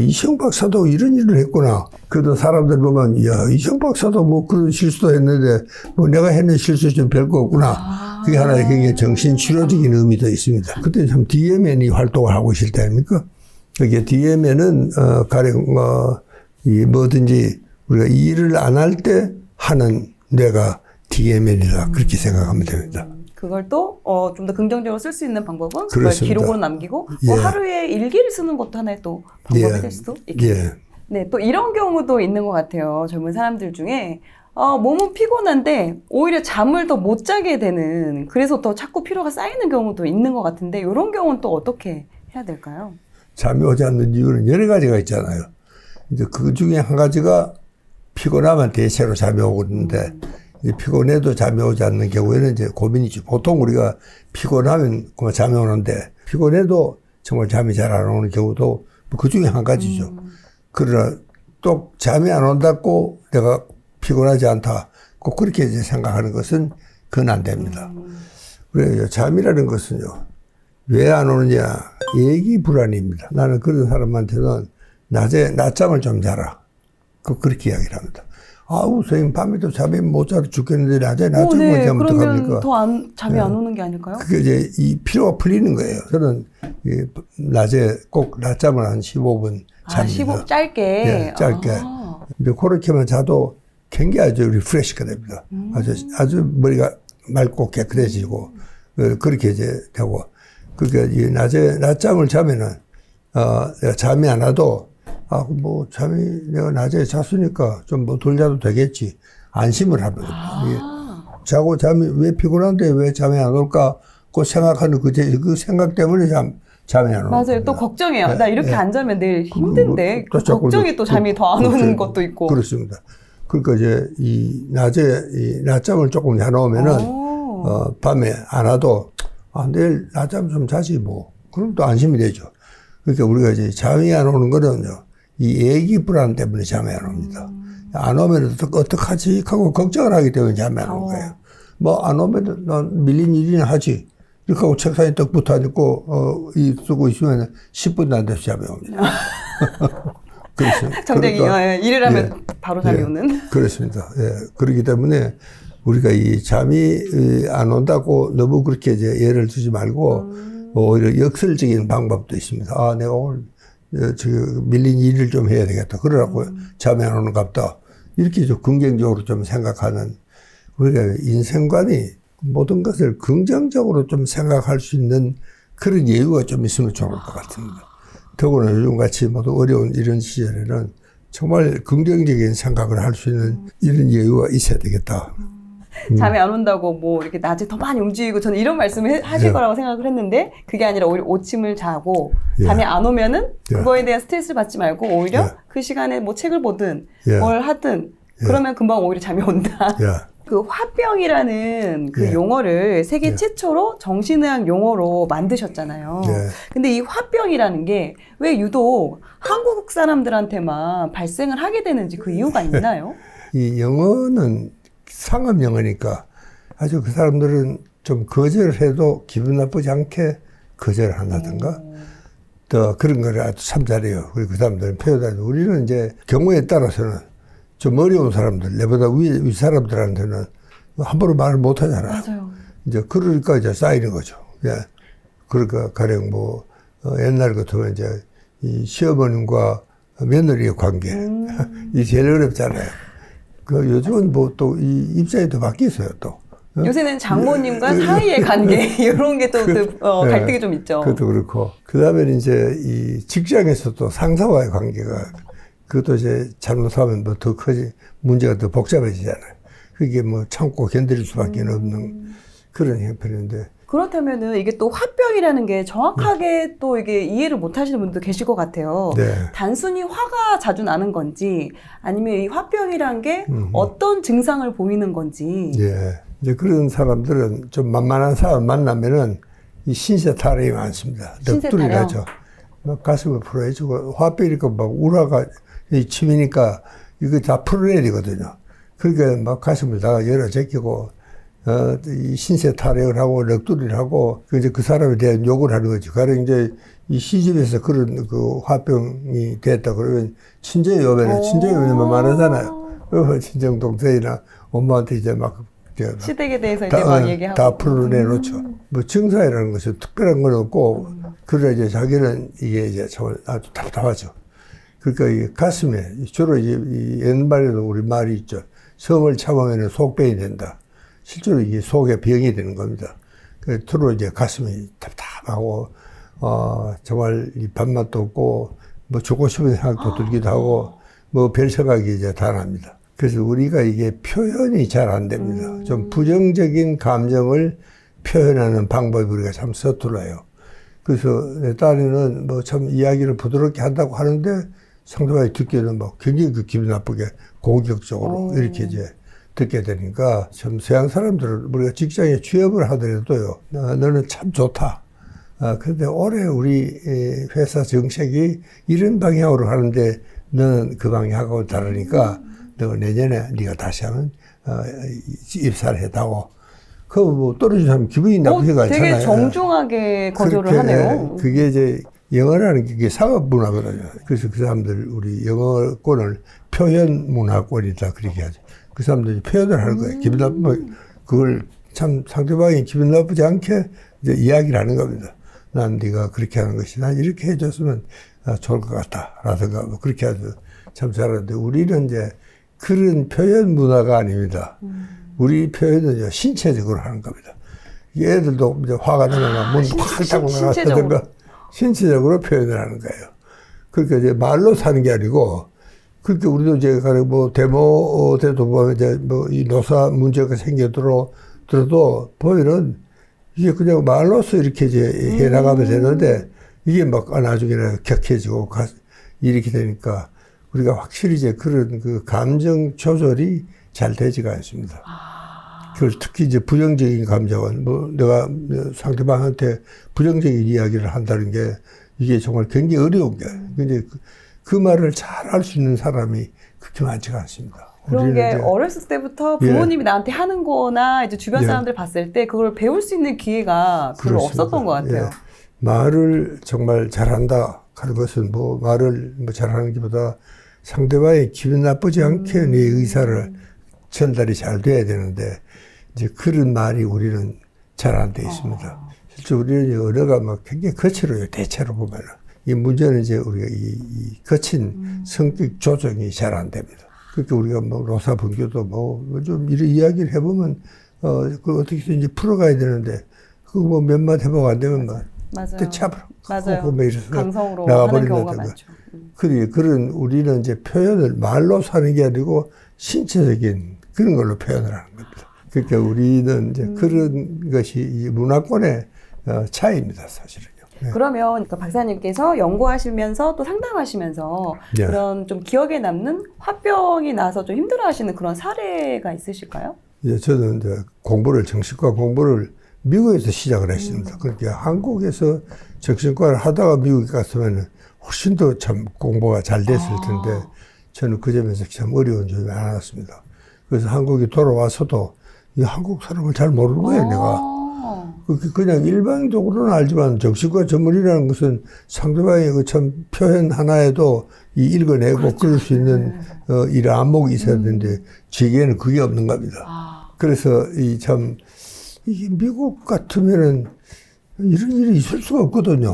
Speaker 2: 이시영 박사도 이런 일을 했구나. 그래도 사람들 보면, 이시영 박사도 뭐 그런 실수도 했는데, 뭐 내가 했는 실수 좀 별거 없구나. 그게 하나의 굉장히 정신치료적인 의미도 있습니다. 그때 참 DMN이 활동을 하고 있을 때 아닙니까? 그게 DMN은, 가령, 뭐든지 우리가 일을 안 할 때 하는 뇌가 DMN이다. 그렇게 생각하면 됩니다.
Speaker 1: 그걸 또 좀 더 긍정적으로 쓸 수 있는 방법은 그걸
Speaker 2: 그렇습니다.
Speaker 1: 기록으로 남기고 하루에 일기를 쓰는 것도 하나의 또 방법이 될 수도 있겠네요. 네, 또 이런 경우도 있는 것 같아요. 젊은 사람들 중에 몸은 피곤한데 오히려 잠을 더 못 자게 되는, 그래서 더 자꾸 피로가 쌓이는 경우도 있는 것 같은데, 이런 경우는 또 어떻게 해야 될까요?
Speaker 2: 잠이 오지 않는 이유는 여러 가지가 있잖아요. 이제 그 중에 한 가지가 피곤하면 대체로 잠이 오는데 이제 피곤해도 잠이 오지 않는 경우에는 이제 고민이죠. 보통 우리가 피곤하면 그만 잠이 오는데 피곤해도 정말 잠이 잘 안 오는 경우도 그 중에 한 가지죠. 그러나 또 잠이 안 온다고 내가 피곤하지 않다. 꼭 그렇게 이제 생각하는 것은 그건 안 됩니다. 그래요. 잠이라는 것은요. 왜 안 오느냐. 얘기 불안입니다. 나는 그런 사람한테는 낮에 낮잠을 좀 자라. 그렇게 이야기를 합니다. 아우, 선생님, 밤에도 잠이 못 자서 죽겠는데, 낮에 낮잠을 자면 어떡합니까?
Speaker 1: 그러면 더 잠이 안 오는 게 아닐까요?
Speaker 2: 그게 이제 이 피로가 풀리는 거예요. 저는 낮에 꼭 낮잠을 한 15분 잡니다.
Speaker 1: 15, 짧게?
Speaker 2: 예, 짧게. 근데 그렇게만 자도 굉장히 아주 리프레시가 됩니다. 아주 머리가 맑고 깨끗해지고, 그렇게 이제 되고. 그러니까 이 낮에 낮잠을 자면은, 내가 잠이 안 와도 뭐, 내가 낮에 잤으니까 좀 뭐 덜 자도 되겠지. 안심을 하거든요. 자고 잠이 왜 피곤한데 왜 잠이 안 올까? 그 생각하는 그 생각 때문에 잠이 안 오는
Speaker 1: 맞아요.
Speaker 2: 겁니다.
Speaker 1: 또 걱정해요.
Speaker 2: 네,
Speaker 1: 나 이렇게
Speaker 2: 네.
Speaker 1: 안 자면 내일 힘든데. 그 걱정이 또 잠이 더 안 오는 것도 있고.
Speaker 2: 그렇습니다. 그러니까 이제 낮에 낮잠을 조금 자놓으면은, 밤에 안 와도, 내일 낮잠 좀 자지 뭐. 그럼 또 안심이 되죠. 그러니까 우리가 이제 잠이 안 오는 거는요. 이 애기 불안 때문에 잠이 안 옵니다. 안 오면 어떡하지? 하고 걱정을 하기 때문에 잠이 안 오는 거예요. 뭐 안 오면 난 밀린 일이나 하지. 이렇게 하고 책상에 떡 붙어 앉고, 쓰고 있으면 10분도 안 돼서 잠이 옵니다. 그렇죠.
Speaker 1: 정작 그러니까, 일을 하면 바로 잠이 오는.
Speaker 2: 그렇습니다. 예. 그렇기 때문에 우리가 이 잠이 안 온다고 너무 그렇게 이제 예를 두지 말고 오히려 역설적인 방법도 있습니다. 내가 오늘 밀린 일을 좀 해야 되겠다. 그러라고 잠이 안 오는 갑다. 이렇게 좀 긍정적으로 좀 생각하는 우리가 인생관이 모든 것을 긍정적으로 좀 생각할 수 있는 그런 여유가 좀 있으면 좋을 것 같습니다. 더구나 요즘같이 모두 어려운 이런 시절에는 정말 긍정적인 생각을 할 수 있는 이런 여유가 있어야 되겠다.
Speaker 1: 잠이 안 온다고 뭐 이렇게 낮에 더 많이 움직이고 저는 이런 말씀을 하실 거라고 생각을 했는데 그게 아니라 오히려 오침을 자고 잠이 안 오면은 그거에 대한 스트레스를 받지 말고 오히려 그 시간에 뭐 책을 보든 뭘 하든 그러면 금방 오히려 잠이 온다. 그 화병이라는 그 용어를 세계 최초로 정신의학 용어로 만드셨잖아요. 근데 이 화병이라는 게 왜 유독 한국 사람들한테만 발생을 하게 되는지 그 이유가 있나요?
Speaker 2: 이 영어는 상업 영어니까 아주 그 사람들은 좀 거절을 해도 기분 나쁘지 않게 거절을 한다든가 또 그런 거를 아주 참 잘해요. 그리고 그 사람들은 표현하죠. 우리는 이제 경우에 따라서는 좀 어려운 사람들, 내보다 위 사람들한테는 함부로 말을 못 하잖아요.
Speaker 1: 맞아요.
Speaker 2: 이제 그러니까 이제 쌓이는 거죠. 예. 그러니까 가령 뭐 옛날 같으면 이제 이 시어머님과 며느리의 관계 이 제일 어렵잖아요. 그 요즘은 뭐 또 이 입장이 더 바뀌었어요 또.
Speaker 1: 요새는 장모님과 사이의 관계 이런 게 또 갈등이 좀 있죠.
Speaker 2: 그것도 그렇고 그 다음에 이제 이 직장에서도 상사와의 관계가 그것도 이제 잘못하면 뭐 더 커지 문제가 더 복잡해지잖아요. 그게 뭐 참고 견딜 수밖에 없는 그런 형편인데.
Speaker 1: 그렇다면은 이게 또 화병이라는 게 정확하게 또 이게 이해를 못 하시는 분도 계실 것 같아요. 단순히 화가 자주 나는 건지 아니면 이 화병이란 게 어떤 증상을 보이는 건지.
Speaker 2: 이제 그런 사람들은 좀 만만한 사람 만나면은 이 신세 타령이 많습니다. 넋두리 나죠. 막 가슴을 풀어해주고 화병이니까 막 울화가 치미니까 이거 다 풀어내야 되거든요. 그러니까 막 가슴을 다 열어 제끼고 이 신세 타령을 하고 넋두리를 하고 이제 그 사람에 대한 욕을 하는 거죠. 가령 이제 이 시집에서 그런 그 화병이 됐다 그러면 친정요배는 친정요배만 말하잖아요. 친정 동생이나 엄마한테 이제 막
Speaker 1: 시댁에 대해서 이제 막 얘기하고
Speaker 2: 다 풀어내 놓죠. 뭐 증상이라는 것은 특별한 건 없고 그러나 이제 자기는 이게 이제 정말 아주 답답하죠. 그러니까 이 가슴에 주로 이제 이 옛말에도 우리 말이 있죠. 성을 참으면 속병이 된다. 실제로 이게 속에 병이 되는 겁니다. 그 주로 이제 가슴이 답답하고 정말 이 밥맛도 없고 뭐 죽고 싶은 생각도 들기도 하고 뭐 별 생각이 이제 다 납니다. 그래서 우리가 이게 표현이 잘 안 됩니다. 좀 부정적인 감정을 표현하는 방법이 우리가 참 서툴러요. 그래서 내 딸에는 뭐 참 이야기를 부드럽게 한다고 하는데 상대방이 듣기에는 막 굉장히 그 기분 나쁘게 공격적으로 이렇게 이제 듣게 되니까 참 서양 사람들은 우리가 직장에 취업을 하더라도요, 너는 참 좋다. 그런데 올해 우리 회사 정책이 이런 방향으로 하는데 너는 그 방향하고 다르니까 너 내년에 네가 다시 하면 입사를 해다오. 그거 뭐 떨어진 사람 기분이 나쁘지가 않잖아요.
Speaker 1: 되게 정중하게 거절을 하네요.
Speaker 2: 그게 이제 영어라는 게 상업 문화거든요. 그래서 그 사람들 우리 영어권을 표현 문화권이다 그렇게 하죠. 그 사람들이 표현을 하는 거예요. 기분 나쁘면 그걸 참 상대방이 기분 나쁘지 않게 이제 이야기를 하는 겁니다. 난 네가 그렇게 하는 것이 난 이렇게 해줬으면 좋을 것 같다라든가 뭐 그렇게 아주 참 잘하는데 우리는 이제 그런 표현 문화가 아닙니다. 우리 표현은요 신체적으로 하는 겁니다. 애들도 이제 화가 나면 문확 닫고 나가든가 신체적으로 표현을 하는 거예요. 그러니까 이제 말로 사는 게 아니고 그러니까 우리도 이제 뭐 데모 때도 보면 이제 뭐 이 노사 문제가 생겨들어도 보면은 이게 그냥 말로서 이렇게 이제 해 나가면 되는데 이게 막 나중에는 격해지고 이렇게 되니까 우리가 확실히 이제 그런 그 감정 조절이 잘 되지가 않습니다. 그걸 특히 이제 부정적인 감정은 뭐 내가 상대방한테 부정적인 이야기를 한다는 게 이게 정말 굉장히 어려운 게. 근데 그 말을 잘 할 수 있는 사람이 그렇게 많지가 않습니다.
Speaker 1: 그런 게 어렸을 때부터 부모님이 나한테 하는 거나 이제 주변 사람들 봤을 때 그걸 배울 수 있는 기회가 별로
Speaker 2: 그렇습니다.
Speaker 1: 없었던 것 같아요.
Speaker 2: 말을 정말 잘한다 하는 것은 뭐 말을 뭐 잘하는 것보다 상대방이 기분 나쁘지 않게 내 의사를 전달이 잘 돼야 되는데 이제 그런 말이 우리는 잘 안 돼 있습니다. 실제 우리는 언어가 막 굉장히 거칠어요. 대체로 보면은. 이 문제는 이제 우리가 이 거친 성격 조정이 잘 안 됩니다. 그러니까 우리가 뭐 노사 분교도 뭐 좀 이런 이야기를 해보면 그 어떻게든 이제 풀어가야 되는데 그거 뭐 몇 마디 해보고 안 되면 막 떼차버려.
Speaker 1: 맞아요. 강성으로 하는 경우가 많죠.
Speaker 2: 그런 우리는 이제 표현을 말로 사는 게 아니고 신체적인 그런 걸로 표현을 하는 겁니다. 그러니까 우리는 이제 그런 것이 이 문화권의 차이입니다, 사실은요. 네.
Speaker 1: 그러면 그러니까 박사님께서 연구하시면서 또 상담하시면서 그런 좀 기억에 남는 화병이 나서 좀 힘들어하시는 그런 사례가 있으실까요?
Speaker 2: 예, 저는 이제 정신과 공부를 미국에서 시작을 했습니다. 그러니까 한국에서 정신과를 하다가 미국에 갔으면 훨씬 더 참 공부가 잘 됐을 텐데 저는 그 점에서 참 어려운 점이 많았습니다. 그래서 한국에 돌아와서도 이 한국 사람을 잘 모르는 거예요, 내가. 그냥 일반적으로는 알지만 정신과 전문이라는 것은 상대방의 그 참 표현 하나에도 읽어내고 그럴 수 있는 이런 안목이 있어야 되는데 제게는 그게 없는 겁니다. 그래서 이게 미국 같으면은 이런 일이 있을 수가 없거든요.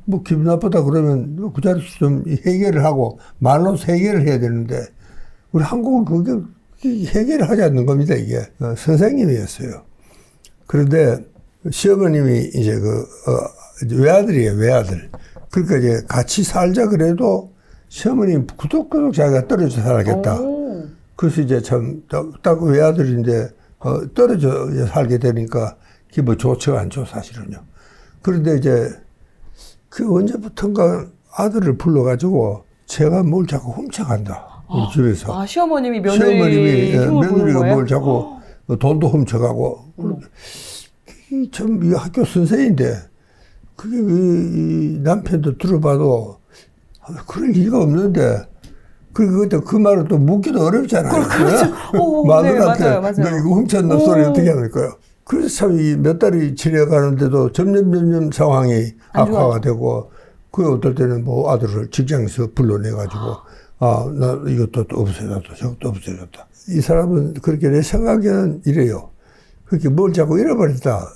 Speaker 2: 뭐 기분 나쁘다 그러면 그 자리에서 좀 해결을 하고 말로서 해결을 해야 되는데 우리 한국은 그게 해결을 하지 않는 겁니다. 이게 선생님이었어요. 그런데 시어머님이 이제 외아들이에요, 외아들. 그러니까 이제 같이 살자 그래도 시어머님 구독구독 자기가 떨어져 살겠다. 그래서 이제 딱 외아들인데 떨어져 살게 되니까 그게 뭐 좋지가 않죠, 사실은요. 그런데 이제 그 언제부턴가 아들을 불러가지고 제가 뭘 자꾸 훔쳐간다. 우리 집에서.
Speaker 1: 시어머님이 며느리가
Speaker 2: 뭘 자꾸 돈도 훔쳐가고. 참, 이 학교 선생인데, 그게 이 남편도 들어봐도, 그럴 리가 없는데, 그때 그 말을 또 묻기도 어렵잖아요.
Speaker 1: 그렇죠.
Speaker 2: 마누라한테,
Speaker 1: 네, 맞아요.
Speaker 2: 너 이거 훔쳤나 소리 어떻게 합니까요? 그래서 참, 몇 달이 지나가는데도 점점 상황이 악화가 되고, 그 어떨 때는 뭐 아들을 직장에서 불러내가지고, 나 이것도 또 없애줬다, 저것도 없애줬다. 이 사람은 그렇게 내 생각에는 이래요. 그렇게 뭘 자꾸 잃어버렸다.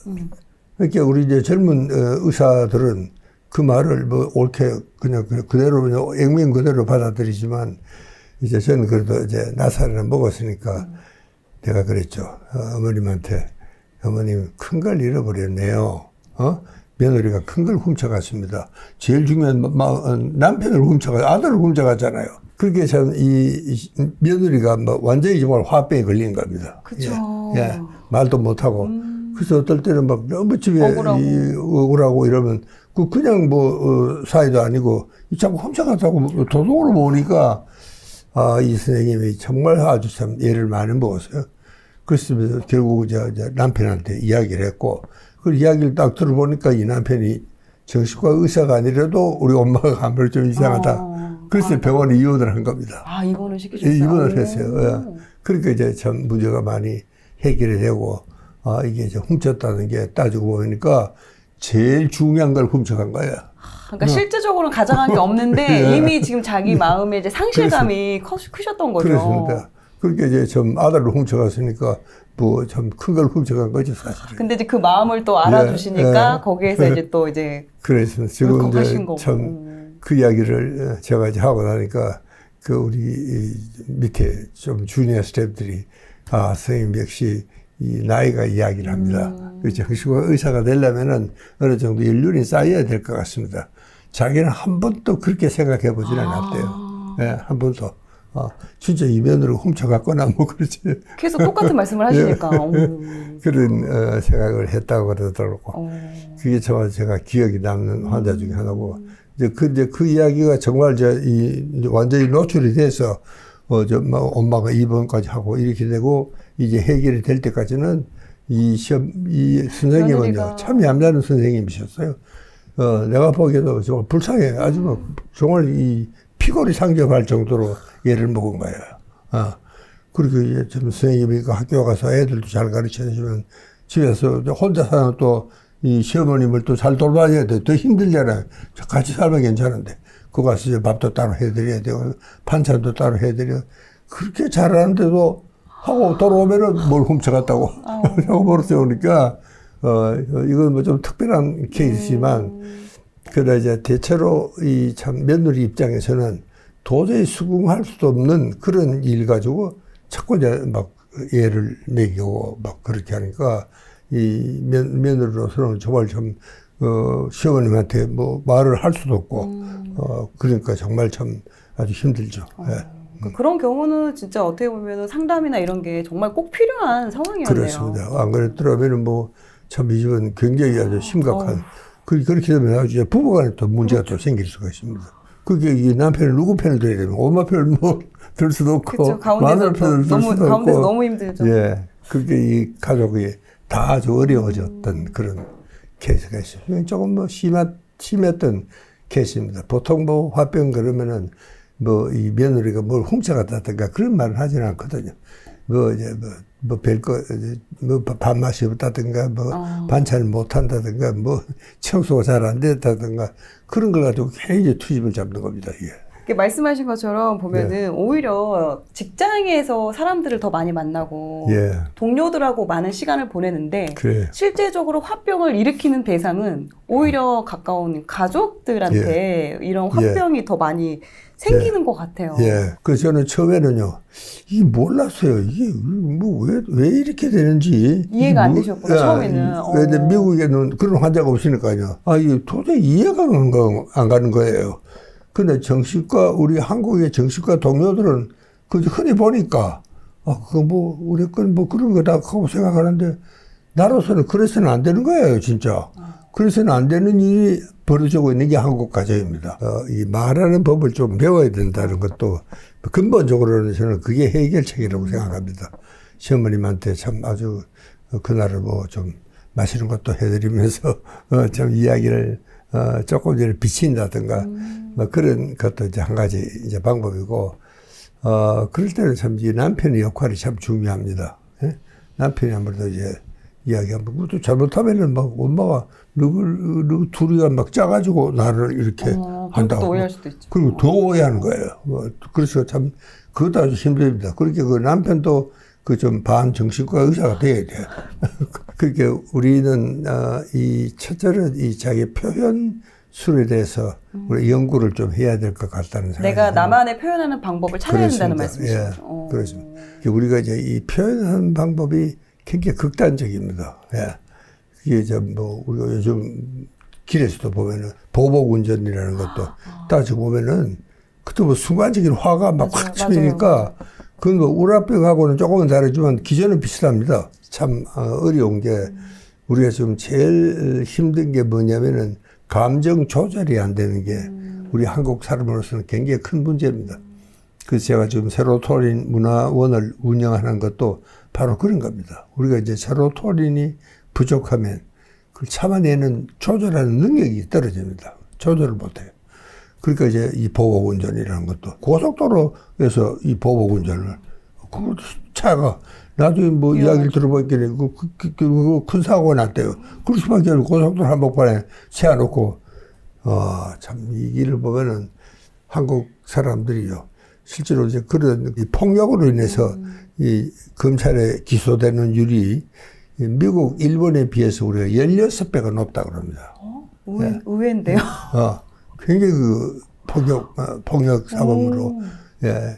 Speaker 2: 그러니까 우리 이제 젊은 의사들은 그 말을 뭐 옳게 그냥 그대로 액면 그대로 받아들이지만 이제 저는 그래도 이제 나사를 먹었으니까 내가 그랬죠. 어머님한테 어머님 큰 걸 잃어버렸네요. 며느리가 큰 걸 훔쳐갔습니다. 제일 중요한 남편을 아들을 훔쳐갔잖아요. 그게 참 이 며느리가 뭐 완전히 정말 화병에 걸린 겁니다.
Speaker 1: 그렇죠.
Speaker 2: 예, 말도 못하고 그래서 어떨 때는 막 너무 집에 억울하고 이러면 그냥 뭐 사이도 아니고 자꾸 훔쳐갔다고 도둑으로 모으니까 이 선생님이 정말 아주 참 애를 많이 먹었어요. 그래서 결국 이제 남편한테 이야기를 했고 그 이야기를 딱 들어보니까 이 남편이 정신과 의사가 아니라도 우리 엄마가 감을 좀 이상하다. 그래서 병원에 입원을 한 겁니다.
Speaker 1: 입원을 시키셨어요?
Speaker 2: 입원을 했어요. 예. 그러니까 이제 참 문제가 많이 해결이 되고 이게 이제 훔쳤다는 게 따지고 보니까 제일 중요한 걸 훔쳐간 거야.
Speaker 1: 그러니까 실제적으로는 가져간 게 없는데
Speaker 2: 예.
Speaker 1: 이미 지금 자기 마음에 이제 상실감이 크셨던 거죠.
Speaker 2: 그렇습니다. 그렇게 이제 좀 아들을 훔쳐갔으니까 뭐 참 큰 걸 훔쳐간 거죠, 사실은.
Speaker 1: 근데 이제 그 마음을 또 알아주시니까
Speaker 2: 예.
Speaker 1: 거기에서 이제 또 이제
Speaker 2: 그래서 지금 이제
Speaker 1: 거고.
Speaker 2: 참 그 이야기를 제가 이제 하고 나니까 그 우리 밑에 좀 주니어 스태프들이 선생님 역시 이 나이가 이야기를 합니다. 정신과 의사가 되려면은 어느 정도 연륜이 쌓여야 될 것 같습니다. 자기는 한 번도 그렇게 생각해 보진 않았대요. 예, 한 번도. 진짜 이면으로 훔쳐갔거나 뭐 그렇지.
Speaker 1: 계속 똑같은 말씀을 하시니까.
Speaker 2: 그런 생각을 했다고 그러더라고. 그게 제가 기억이 남는 환자 중에 하나고. 이제 그 이야기가 정말 완전히 노출이 돼서 엄마가 입원까지 하고 이렇게 되고 이제 해결이 될 때까지는 이 선생님은요 참 얌전한 선생님이셨어요. 내가 보기에도 정말 불쌍해. 아주 뭐 정말 이 피골이 상접할 정도로 애를 먹은 거예요. 그리고 이제 좀 선생님이 그 학교 가서 애들도 잘 가르쳐 주면 집에서 혼자 사는 또 이 시어머님을 또 잘 돌봐야 돼. 더 힘들잖아요. 같이 살면 괜찮은데. 그거 가서 이제 밥도 따로 해드려야 되고, 반찬도 따로 해드려. 그렇게 잘하는데도 하고 돌아오면은 뭘 훔쳐갔다고. 하고 버릇해오니까, 이건 뭐 좀 특별한 케이스지만, 그러나 이제 대체로 이 참 며느리 입장에서는 도저히 수긍할 수도 없는 그런 일 가지고 자꾸 이제 막 애를 먹이고 막 그렇게 하니까 이 며느리로서는 정말 좀 시어머님한테 뭐 말을 할 수도 없고 그러니까 정말 참 아주 힘들죠. 예.
Speaker 1: 그런 경우는 진짜 어떻게 보면 상담이나 이런 게 정말 꼭 필요한 상황이었네요.
Speaker 2: 그렇습니다. 안 그랬더라면 뭐 참 이 집은 굉장히 아주 심각한 그렇게 되면 아주 부부간에 또 문제가 또 생길 수가 있습니다. 그게 이 남편은 누구 편을 들어야 되면 엄마 편을 뭐 들 수도 없고 마누라 편을 들 수도 없고
Speaker 1: 가운데서 너무 힘들죠.
Speaker 2: 예, 그게 이 가족이 다 아주 어려워졌던 그런 케이스가 있어요. 조금 뭐 심했던 케이스입니다. 보통 뭐 화병 그러면은 뭐 이 며느리가 뭘 훔쳐갔다든가 그런 말을 하지는 않거든요. 뭐 이제 뭐 별거 뭐 밥맛이 없다든가 뭐 반찬을 못 한다든가 뭐 청소가 잘 안 됐다든가 그런 걸 가지고 괜히 이제 투집을 잡는 겁니다. 예.
Speaker 1: 말씀하신 것처럼 보면은 오히려 직장에서 사람들을 더 많이 만나고 동료들하고 많은 시간을 보내는데 실제적으로 화병을 일으키는 대상은 오히려 가까운 가족들한테 이런 화병이 더 많이 생기는 것 같아요.
Speaker 2: 그래서 저는 처음에는요, 이게 몰랐어요. 이게 뭐 왜 이렇게 되는지
Speaker 1: 이해가 안 되셨구나 처음에는.
Speaker 2: 왜 미국에는 그런 환자가 없으니까요. 이게 도저히 이해가 안 가는 거예요. 근데 우리 한국의 정신과 동료들은 흔히 보니까, 그거 뭐, 우리 건 뭐 그런 거다 하고 생각하는데, 나로서는 그래서는 안 되는 거예요, 진짜. 그래서는 안 되는 일이 벌어지고 있는 게 한국 가정입니다. 이 말하는 법을 좀 배워야 된다는 것도 근본적으로는 저는 그게 해결책이라고 생각합니다. 시어머님한테 참 아주 그날을 뭐 좀 마시는 것도 해드리면서 좀 이야기를 조금 전에 비친다든가 뭐 그런 것도 이제 한 가지 이제 방법이고 그럴 때는 참 이 남편의 역할이 참 중요합니다. 예? 남편이 아무래도 이제 이야기하면 그것도 잘못하면은 막 엄마가 누구 둘이가 막 짜가지고 나를 이렇게 한다고.
Speaker 1: 또 오해할 수도 있죠.
Speaker 2: 그리고 더 오해하는 거예요. 그래서 참 그것도 아주 힘듭니다. 그렇게 그 남편도 그 좀 반정신과 의사가 돼야 돼. 그렇게 우리는 이 첫째는 이 자기 표현술에 대해서 우리 연구를 좀 해야 될 것 같다는 생각이
Speaker 1: 내가 나만의 표현하는 방법을 찾아야 된다는 말씀이시죠.
Speaker 2: 그렇습니다. 우리가 이제 이 표현하는 방법이 굉장히 극단적입니다. 이게 이제 뭐 우리가 요즘 길에서도 보면은 보복 운전이라는 것도 따지고 보면은 그때 뭐 순간적인 화가 막 확 치니까 그건 뭐 우라병하고는 조금은 다르지만 기전은 비슷합니다. 참 어려운 게 우리가 지금 제일 힘든 게 뭐냐면은 감정 조절이 안 되는 게 우리 한국 사람으로서는 굉장히 큰 문제입니다. 그래서 제가 지금 세로토닌 문화원을 운영하는 것도 바로 그런 겁니다. 우리가 이제 세로토닌이 부족하면 그걸 참아내는 조절하는 능력이 떨어집니다. 조절을 못해요. 그러니까 이제 이 보복운전이라는 것도 고속도로에서 이 보복운전을 그 차가 나중에 뭐 이야기를 들어보니까 큰 사고가 났대요. 그럴 수밖에 없고 고속도로 한복판에 세워놓고 참 이 길을 보면은 한국 사람들이요 실제로 이제 그런 이 폭력으로 인해서 이 검찰에 기소되는 율이 미국, 일본에 비해서 우리가 16배가 높다고 그럽니다.
Speaker 1: 의외인데요.
Speaker 2: 굉장히 그 폭력 사범으로, 예.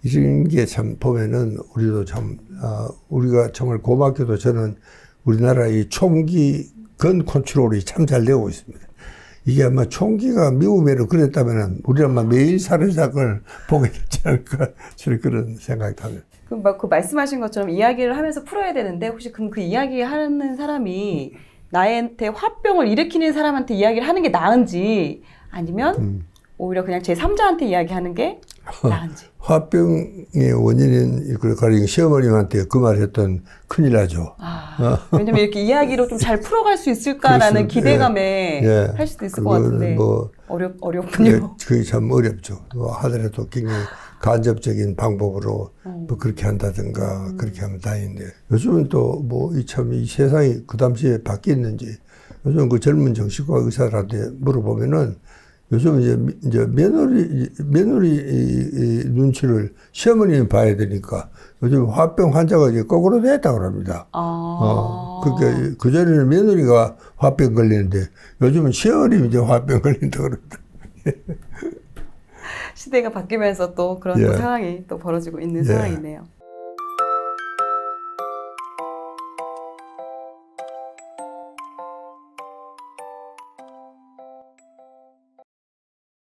Speaker 2: 이런 게 참 보면은 우리도 참, 우리가 정말 고맙게도 저는 우리나라 이 총기 건 컨트롤이 참 잘 되고 있습니다. 이게 아마 총기가 미국에로 그랬다면은 우리 아마 매일 살해사건을 보게 되지 않을까, 저는 그런 생각이 듭니다.
Speaker 1: 그럼 그 말씀하신 것처럼 이야기를 하면서 풀어야 되는데 혹시 그럼 그 이야기 하는 사람이 나한테 화병을 일으키는 사람한테 이야기를 하는 게 나은지 아니면 오히려 그냥 제3자한테 이야기하는 게 나은지.
Speaker 2: 화병의 원인은 가령 시어머님한테 그 말 했던 큰일 나죠.
Speaker 1: 왜냐면 이렇게 이야기로 좀 잘 풀어갈 수 있을까라는 기대감에 할 수도 있을 것 같은데
Speaker 2: 뭐
Speaker 1: 어렵군요.
Speaker 2: 예, 그게 참 어렵죠. 하더라도 굉장히 간접적인 방법으로 뭐 그렇게 한다든가 그렇게 하면 다행인데 요즘은 또 뭐 이 세상이 그 당시에 바뀌었는지 요즘 그 젊은 정신과 의사들한테 물어보면은 요즘 이제 며느리 눈치를 시어머님이 봐야 되니까 요즘 화병 환자가 이제 거꾸로 됐다고 합니다. 그러니까 그전에는 며느리가 화병 걸리는데 요즘은 시어머님이 이제 화병 걸린다고 그럽니다.
Speaker 1: 시대가 바뀌면서 또 그런 또 상황이 또 벌어지고 있는 상황이네요.